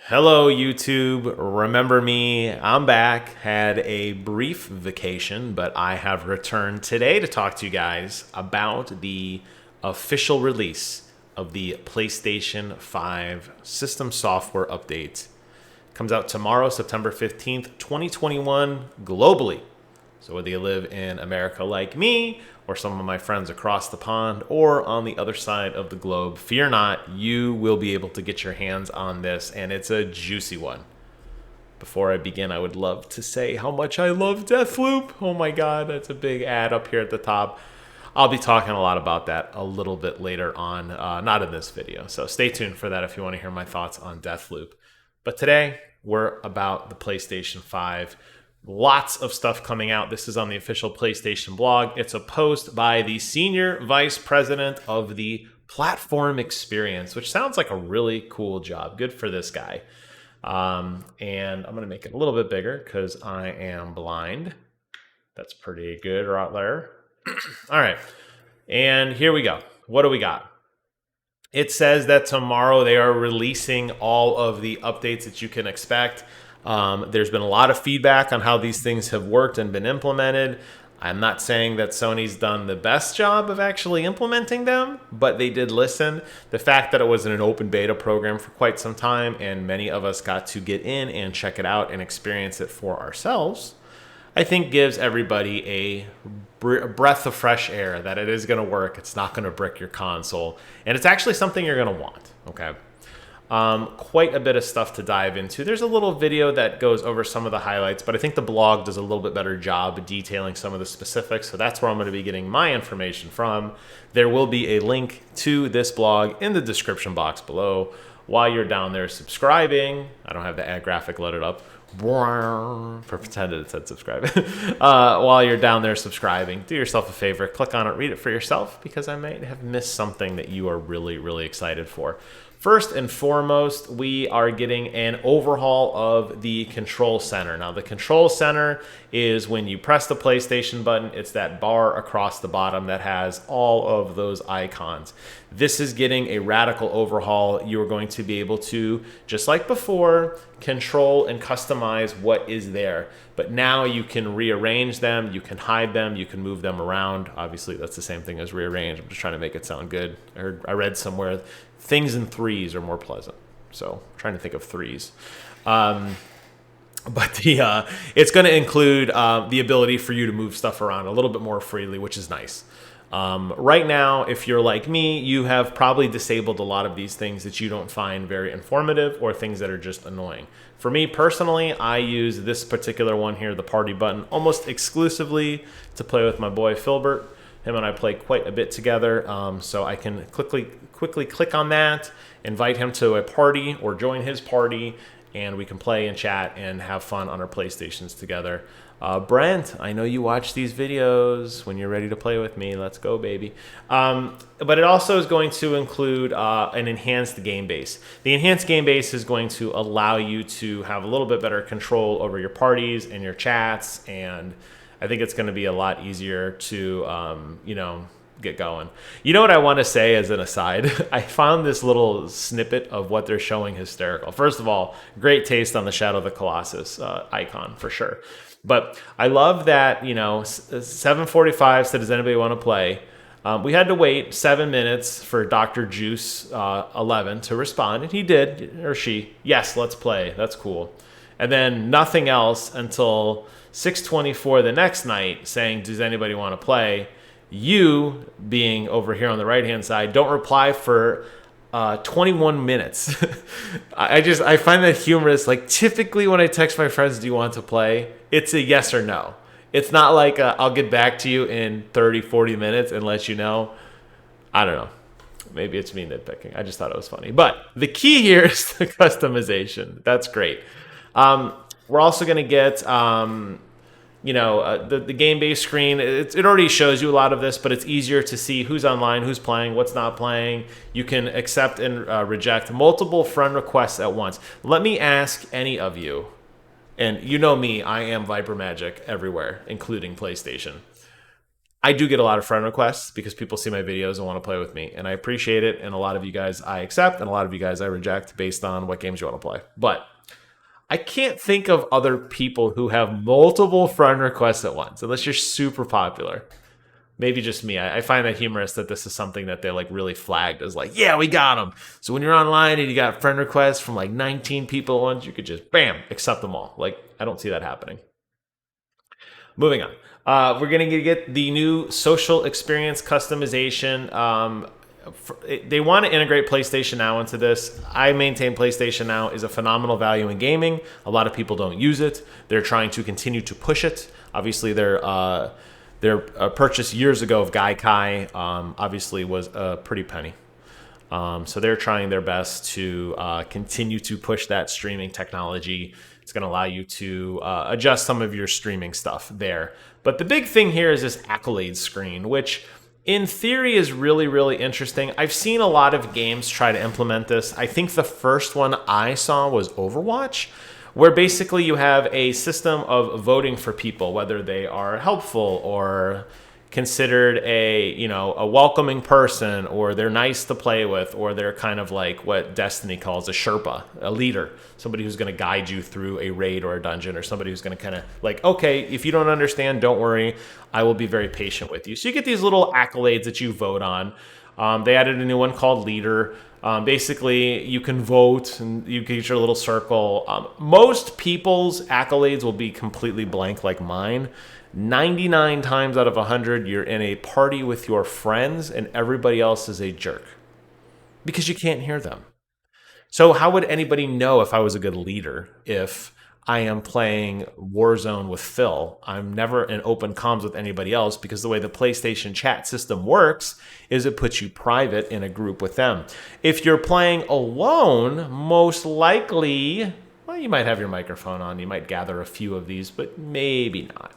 Hello, YouTube. Remember me? I'm back. Had a brief vacation, but I have returned today to talk to you guys about the official release of the PlayStation 5 System Software update. Comes out tomorrow, September 15th, 2021, globally. So whether you live in America like me, or some of my friends across the pond, or on the other side of the globe, fear not, you will be able to get your hands on this, and it's a juicy one. Before I begin, I would love to say how much I love Deathloop. Oh my god, that's a big ad up here at the top. I'll be talking a lot about that a little bit later on, not in this video. So stay tuned for that if you want to hear my thoughts on Deathloop. But today, we're about the PlayStation 5. Lots of stuff coming out. This is on the official PlayStation blog. It's a post by the Senior Vice President of the Platform Experience, which sounds like a really cool job. Good for this guy. And I'm going to make it a little bit bigger because I am blind. That's pretty good right there. All right. And here we go. What do we got? It says that tomorrow they are releasing all of the updates that you can expect. There's been a lot of feedback on how these things have worked and been implemented. I'm not saying that Sony's done the best job of actually implementing them, but they did listen. The fact that it was in an open beta program for quite some time and many of us got to get in and check it out and experience it for ourselves, I think gives everybody a breath of fresh air that it is going to work. It's not going to brick your console, and it's actually something you're going to want, okay? Quite a bit of stuff to dive into. There's a little video that goes over some of the highlights, but I think the blog does a little bit better job detailing some of the specifics, so that's where I'm going to be getting my information from. There will be a link to this blog in the description box below. While you're down there subscribing, I don't have the ad graphic loaded up, for pretended it said subscribe. While you're down there subscribing, do yourself a favor, click on it, read it for yourself, because I might have missed something that you are really, really excited for. First and foremost, we are getting an overhaul of the control center. Now, the control center is when you press the PlayStation button, it's that bar across the bottom that has all of those icons. This is getting a radical overhaul. You are going to be able to, just like before, control and customize what is there. But now you can rearrange them, you can hide them, you can move them around. Obviously, that's the same thing as rearrange. I'm just trying to make it sound good. I read somewhere things in threes are more pleasant. So I'm trying to think of threes. But it's going to include the ability for you to move stuff around a little bit more freely, which is nice. Right now, if you're like me, you have probably disabled a lot of these things that you don't find very informative or things that are just annoying. For me personally, I use this particular one here, the party button, almost exclusively to play with my boy Filbert. Him and I play quite a bit together, so I can quickly click on that, invite him to a party or join his party, and we can play and chat and have fun on our PlayStations together. Brent, I know you watch these videos when you're ready to play with me. Let's go, baby. But it also is going to include an enhanced game base. The enhanced game base is going to allow you to have a little bit better control over your parties and your chats, and I think it's going to be a lot easier to, get going. You know what I want to say as an aside? I found this little snippet of what they're showing hysterical. First of all, great taste on the Shadow of the Colossus icon for sure. But I love that, 7:45 said, does anybody want to play? We had to wait 7 minutes for Dr. Juice 11 to respond, and he did, or she. Yes, let's play. That's cool. And then nothing else until 6:24 the next night saying, does anybody want to play? You, being over here on the right-hand side, don't reply for 21 minutes. I find that humorous. Like, typically when I text my friends, do you want to play? It's a yes or no. It's not like I'll get back to you in 30, 40 minutes and let you know. I don't know. Maybe it's me nitpicking. I just thought it was funny. But the key here is the customization. That's great. We're also going to get... the game-based screen, it already shows you a lot of this, but it's easier to see who's online, who's playing, what's not playing. You can accept and reject multiple friend requests at once. Let me ask any of you, and you know me, I am Viper Magic everywhere, including PlayStation. I do get a lot of friend requests because people see my videos and want to play with me, and I appreciate it. And a lot of you guys I accept, and a lot of you guys I reject based on what games you want to play. But I can't think of other people who have multiple friend requests at once, unless you're super popular. Maybe just me. I find that humorous that this is something that they like really flagged as like, yeah, we got them. So when you're online and you got friend requests from like 19 people at once, you could just bam, accept them all. Like, I don't see that happening. Moving on. We're going to get the new social experience customization. They want to integrate PlayStation Now into this. I maintain PlayStation Now is a phenomenal value in gaming. A lot of people don't use it. They're trying to continue to push it. Obviously, their purchase years ago of Gaikai obviously was a pretty penny. So they're trying their best to continue to push that streaming technology. It's going to allow you to adjust some of your streaming stuff there. But the big thing here is this accolade screen, which in theory is really, really interesting. I've seen a lot of games try to implement this. I think the first one I saw was Overwatch, where basically you have a system of voting for people, whether they are helpful or considered a welcoming person, or they're nice to play with, or they're kind of like what Destiny calls a Sherpa, a leader, somebody who's going to guide you through a raid or a dungeon, or somebody who's going to kind of like, okay, if you don't understand, don't worry, I will be very patient with you. So you get these little accolades that you vote on. They added a new one called Leader. Basically, you can vote and you get your little circle. Most people's accolades will be completely blank like mine. 99 times out of 100, you're in a party with your friends and everybody else is a jerk because you can't hear them. So how would anybody know if I was a good leader if I am playing Warzone with Phil? I'm never in open comms with anybody else because the way the PlayStation chat system works is it puts you private in a group with them. If you're playing alone, most likely, well, you might have your microphone on. You might gather a few of these, but maybe not.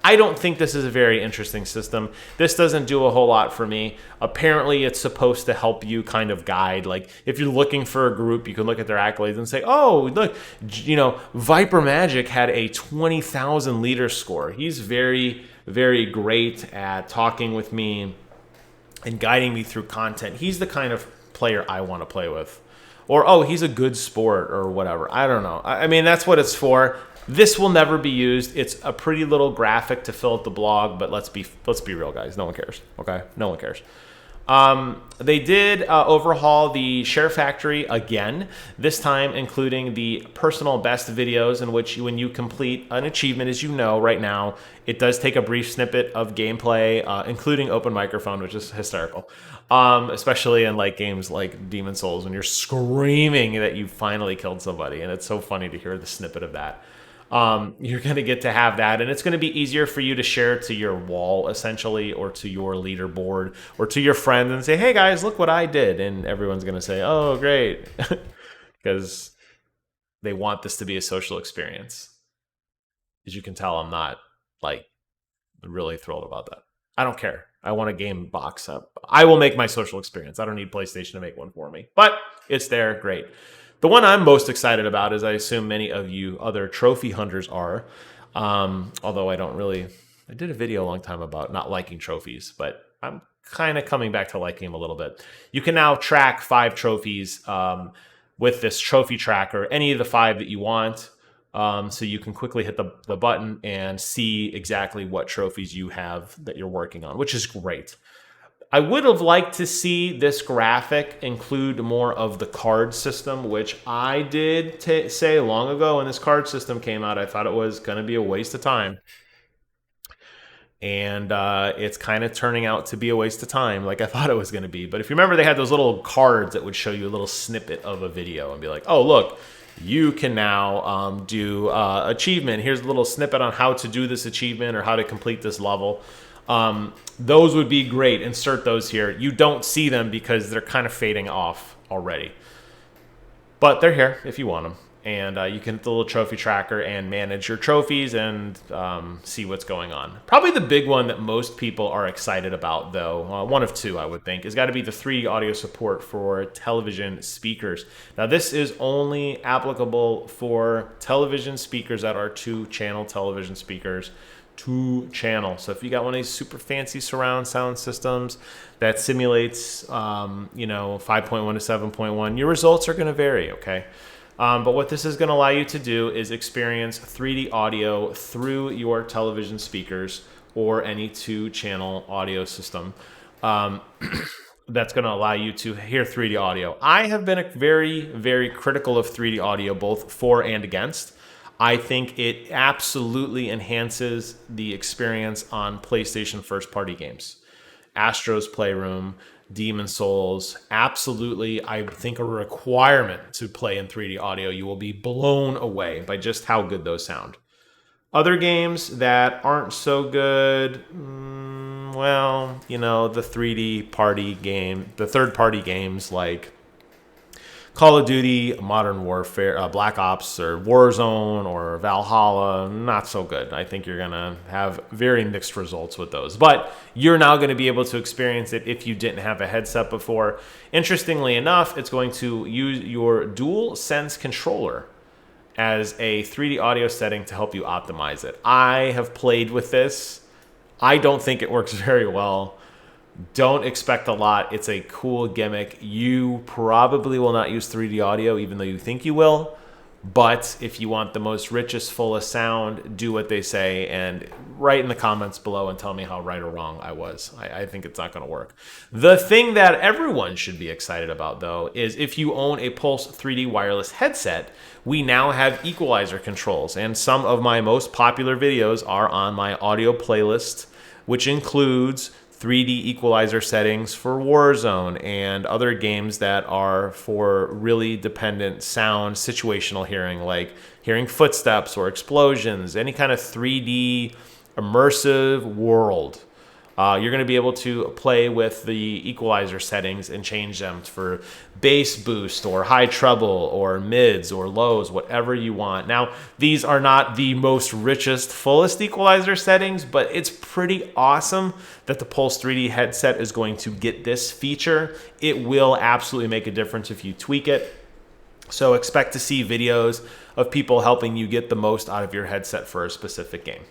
I don't think this is a very interesting system. This doesn't do a whole lot for me. Apparently, it's supposed to help you kind of guide. Like, if you're looking for a group, you can look at their accolades and say, oh, look, Viper Magic had a 20,000 leader score. He's very, very great at talking with me and guiding me through content. He's the kind of player I want to play with. Or, oh, he's a good sport or whatever. I don't know. I mean, that's what it's for. This will never be used. It's a pretty little graphic to fill out the blog, but let's be real, guys. No one cares. Okay, no one cares. They did overhaul the Share Factory again, this time including the personal best videos in which when you complete an achievement, as you know right now, it does take a brief snippet of gameplay, including open microphone, which is hysterical, especially in like games like Demon Souls when you're screaming that you finally killed somebody, and it's so funny to hear the snippet of that. You're going to get to have that, and it's going to be easier for you to share to your wall, essentially, or to your leaderboard, or to your friends and say, hey, guys, look what I did. And everyone's going to say, oh, great, because they want this to be a social experience. As you can tell, I'm not, like, really thrilled about that. I don't care. I want a game box up. I will make my social experience. I don't need PlayStation to make one for me. But it's there. Great. The one I'm most excited about, as I assume many of you other trophy hunters are, although I did a video a long time about not liking trophies, but I'm kind of coming back to liking them a little bit. You can now track 5 trophies with this trophy tracker, any of the 5 that you want. So you can quickly hit the button and see exactly what trophies you have that you're working on, which is great. I would have liked to see this graphic include more of the card system, which I did say long ago when this card system came out. I thought it was going to be a waste of time. And it's kind of turning out to be a waste of time like I thought it was going to be. But if you remember, they had those little cards that would show you a little snippet of a video and be like, oh, look, you can now do achievement. Here's a little snippet on how to do this achievement or how to complete this level. Those would be great. Insert those here. You don't see them because they're kind of fading off already. But they're here if you want them. And you can hit the little trophy tracker and manage your trophies and see what's going on. Probably the big one that most people are excited about, though, one of 2, I would think, has got to be the 3D audio support for television speakers. Now, this is only applicable for television speakers that are 2-channel television speakers. 2-channel. So if you got one of these super fancy surround sound systems that simulates, 5.1 to 7.1, your results are going to vary, okay? But what this is going to allow you to do is experience 3D audio through your television speakers or any 2-channel audio system. That's going to allow you to hear 3D audio. I have been very, very critical of 3D audio, both for and against. I think it absolutely enhances the experience on PlayStation first-party games. Astro's Playroom, Demon Souls, absolutely, I think a requirement to play in 3D audio. You will be blown away by just how good those sound. Other games that aren't so good, the 3D party game, the third-party games like Call of Duty, Modern Warfare, Black Ops, or Warzone, or Valhalla, not so good. I think you're going to have very mixed results with those. But you're now going to be able to experience it if you didn't have a headset before. Interestingly enough, it's going to use your DualSense controller as a 3D audio setting to help you optimize it. I have played with this. I don't think it works very well. Don't expect a lot. It's a cool gimmick. You probably will not use 3D audio, even though you think you will. But if you want the most richest, fullest sound, do what they say and write in the comments below and tell me how right or wrong I was. I think it's not going to work. The thing that everyone should be excited about, though, is if you own a Pulse 3D wireless headset, we now have Equalizer Controls. And some of my most popular videos are on my audio playlist, which includes 3D equalizer settings for Warzone and other games that are for really dependent sound situational hearing, like hearing footsteps or explosions, any kind of 3D immersive world. You're going to be able to play with the equalizer settings and change them for bass boost or high treble or mids or lows, whatever you want. Now, these are not the most richest, fullest equalizer settings, but it's pretty awesome that the Pulse 3D headset is going to get this feature. It will absolutely make a difference if you tweak it. So expect to see videos of people helping you get the most out of your headset for a specific game.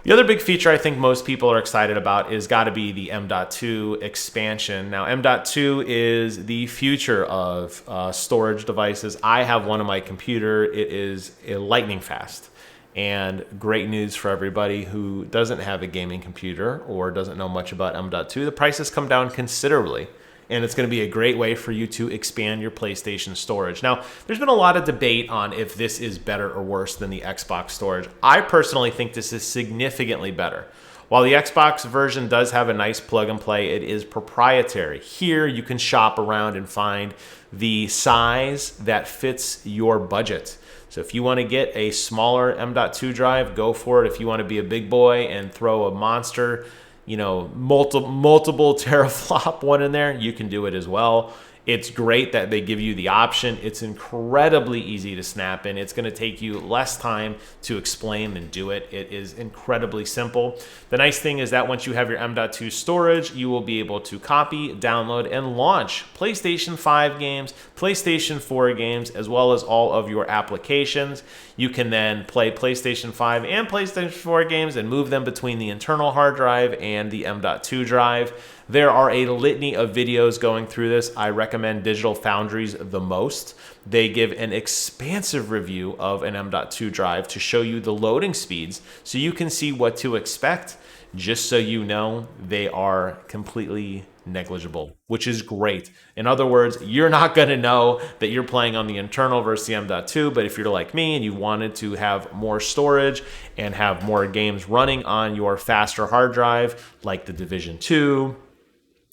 The other big feature I think most people are excited about is got to be the M.2 expansion. Now, M.2 is the future of storage devices. I have one on my computer. It is lightning fast. And great news for everybody who doesn't have a gaming computer or doesn't know much about M.2. The prices come down considerably. And it's going to be a great way for you to expand your PlayStation storage. Now, there's been a lot of debate on if this is better or worse than the Xbox storage. I personally think this is significantly better. While the Xbox version does have a nice plug and play, it is proprietary. Here, you can shop around and find the size that fits your budget. So if you want to get a smaller M.2 drive, go for it. If you want to be a big boy and throw a monster, multiple teraflop one in there, you can do it as well. It's great that they give you the option. It's incredibly easy to snap in. It's going to take you less time to explain than do it. It is incredibly simple. The nice thing is that once you have your M.2 storage, you will be able to copy, download, and launch PlayStation 5 games, PlayStation 4 games, as well as all of your applications. You can then play PlayStation 5 and PlayStation 4 games and move them between the internal hard drive and the M.2 drive. There are a litany of videos going through this. I recommend Digital Foundry's the most. They give an expansive review of an M.2 drive to show you the loading speeds so you can see what to expect. Just so you know, they are completely negligible, which is great. In other words, you're not going to know that you're playing on the internal versus the M.2, but if you're like me and you wanted to have more storage and have more games running on your faster hard drive, like The Division 2,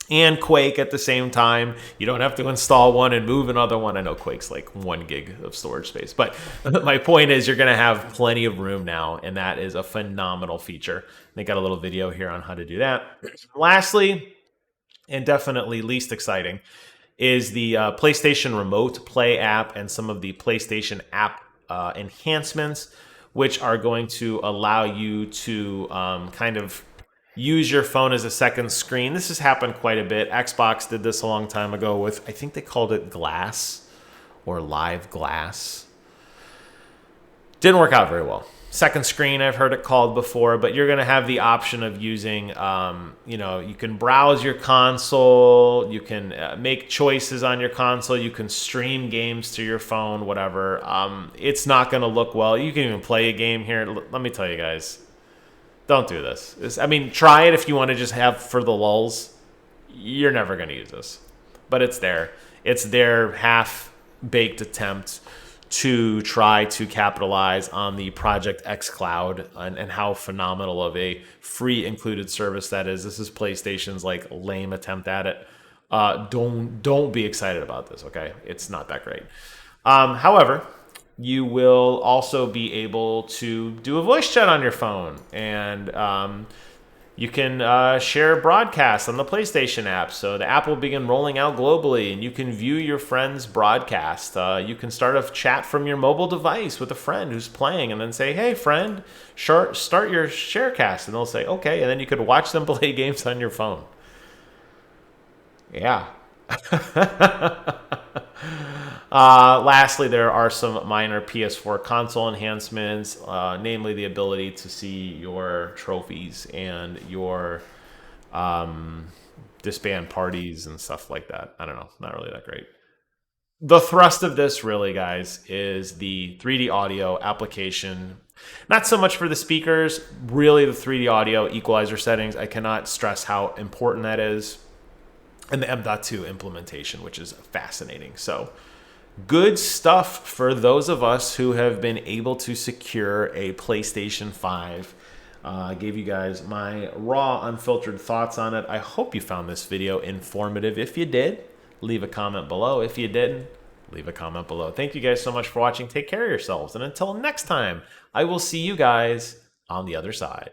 and Quake at the same time. You don't have to install one and move another one. I know Quake's like 1 gig of storage space, but my point is you're going to have plenty of room now, and that is a phenomenal feature. They got a little video here on how to do that. Lastly, and definitely least exciting, is the PlayStation Remote Play app and some of the PlayStation app enhancements, which are going to allow you to kind of use your phone as a second screen. This has happened quite a bit. Xbox did this a long time ago with, I think they called it Glass or Live Glass. Didn't work out very well. second screen, I've heard it called before, but you're going to have the option of using, you can browse your console, you can make choices on your console, you can stream games to your phone, whatever. It's not going to look well. You can even play a game here. Let me tell you guys, don't do this. Try it if you want to just have for the lulls. You're never going to use this, but it's there. It's their half-baked attempt to try to capitalize on the Project X Cloud and how phenomenal of a free included service that is. This is PlayStation's like lame attempt at it. Don't be excited about this, okay? It's not that great. However, you will also be able to do a voice chat on your phone, and you can share broadcasts on the PlayStation app. So the app will begin rolling out globally, and you can view your friend's broadcast. You can start a chat from your mobile device with a friend who's playing, and then say, "Hey, friend, start your sharecast," and they'll say, "Okay," and then you could watch them play games on your phone. Yeah. Lastly, there are some minor PS4 console enhancements, namely the ability to see your trophies and your disband parties and stuff like that. I don't know, not really that great. The thrust of this, really, guys, is the 3D audio application. Not so much for the speakers, really the 3D audio equalizer settings. I cannot stress how important that is. And the M.2 implementation, which is fascinating. So good stuff for those of us who have been able to secure a PlayStation 5. I gave you guys my raw, unfiltered thoughts on it. I hope you found this video informative. If you did, leave a comment below. If you didn't, leave a comment below. Thank you guys so much for watching. Take care of yourselves. And until next time, I will see you guys on the other side.